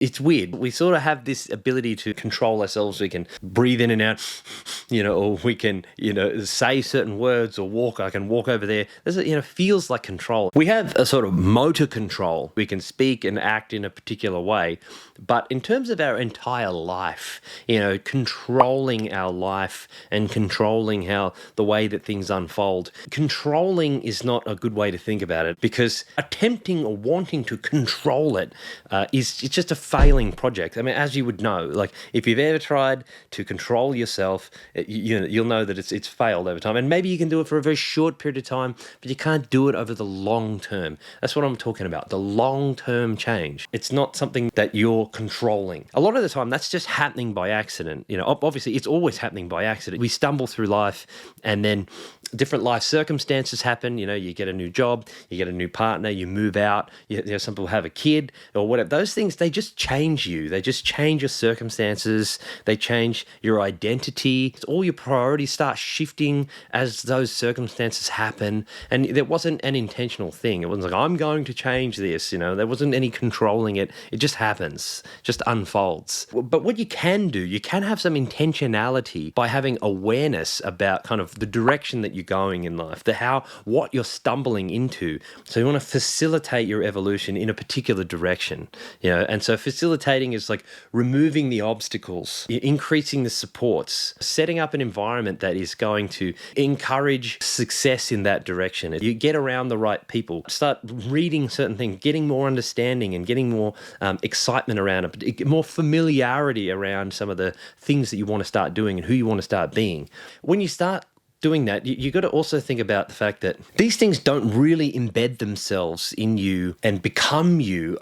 It's weird. We sort of have this ability to control ourselves. We can breathe in and out, or we can, say certain words or walk. I can walk over there. Feels like control. We have a sort of motor control. We can speak and act in a particular way. But in terms of our entire life, controlling our life and controlling how the way that things unfold, controlling is not a good way to think about it, because attempting or wanting to control it it's just a failing project. I mean, as you would know, like if you've ever tried to control yourself, you'll know that it's failed over time. And maybe you can do it for a very short period of time, but you can't do it over the long term. That's what I'm talking about, the long-term change. It's not something that you're controlling. A lot of the time, that's just happening by accident. Obviously, it's always happening by accident. We stumble through life, and then different life circumstances happen. You get a new job, you get a new partner, you move out, some people have a kid or whatever. Those things, they just change you. They just change your circumstances. They change your identity. All your priorities start shifting as those circumstances happen. And there wasn't an intentional thing. It wasn't like, I'm going to change this. There wasn't any controlling it. It just happens, just unfolds. But what you can do, you can have some intentionality by having awareness about kind of the direction that you're going in life, what you're stumbling into. So you want to facilitate your evolution in a particular direction, and so facilitating is like removing the obstacles, increasing the supports, setting up an environment that is going to encourage success in that direction. You get around the right people, start reading certain things, getting more understanding and getting more excitement around it, more familiarity around some of the things that you want to start doing and who you want to start being. When you start doing that, you got to also think about the fact that these things don't really embed themselves in you and become you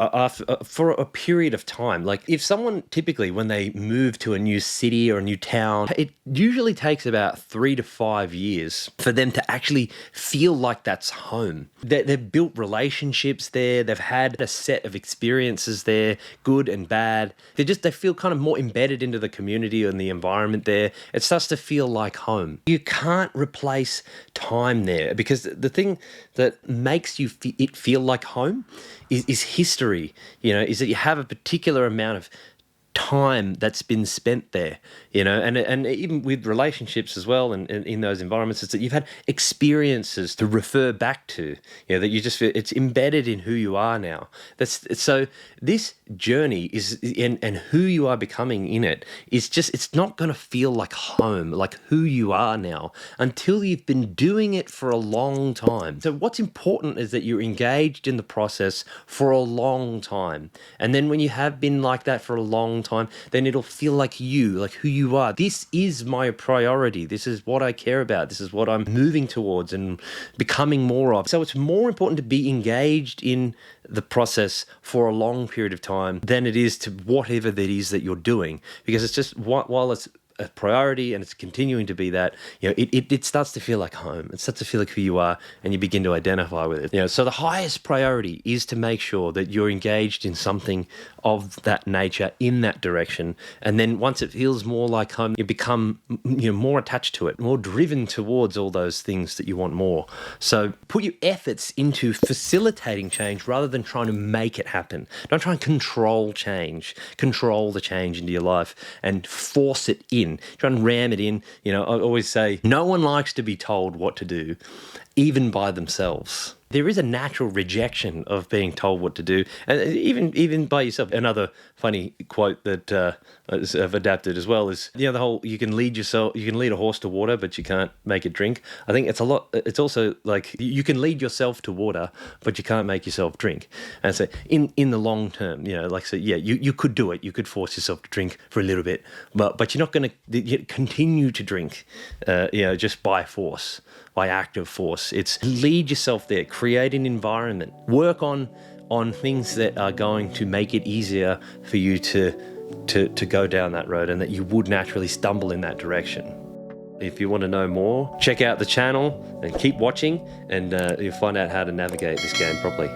for a period of time. Like if someone typically, when they move to a new city or a new town, it usually takes about 3 to 5 years for them to actually feel like that's home. They've built relationships there. They've had a set of experiences there, good and bad. They feel kind of more embedded into the community and the environment there. It starts to feel like home. You can't replace time there, because the thing that makes you it feel like home is history. Is that you have a particular amount of time that's been spent there, and even with relationships as well, and in those environments, it's that you've had experiences to refer back to, that you just feel it's embedded in who you are now. So this journey is, and who you are becoming in it is just, it's not going to feel like home, like who you are now, until you've been doing it for a long time. So what's important is that you're engaged in the process for a long time, and then when you have been like that for a long time, then it'll feel like you, like who you are. This is my priority. This is what I care about. This is what I'm moving towards and becoming more of. So it's more important to be engaged in the process for a long period of time than it is to whatever that is that you're doing, because it's just, while it's a priority and it's continuing to be that, it starts to feel like home. It starts to feel like who you are, and you begin to identify with it. So the highest priority is to make sure that you're engaged in something of that nature in that direction. And then once it feels more like home, you become more attached to it, more driven towards all those things that you want more. So put your efforts into facilitating change rather than trying to make it happen. Don't try and control the change into your life and force it in. Try and ram it in. I always say, no one likes to be told what to do, even by themselves. There is a natural rejection of being told what to do, and even by yourself. Another funny quote that I've adapted as well is, the whole, you can lead a horse to water, but you can't make it drink. I think it's also like, you can lead yourself to water, but you can't make yourself drink. And so in the long term, you could do it. You could force yourself to drink for a little bit, but you're not going to continue to drink, just by force, by active force. It's lead yourself there, create an environment, work on things that are going to make it easier for you to go down that road, and that you would naturally stumble in that direction. If you want to know more, check out the channel and keep watching, and you'll find out how to navigate this game properly.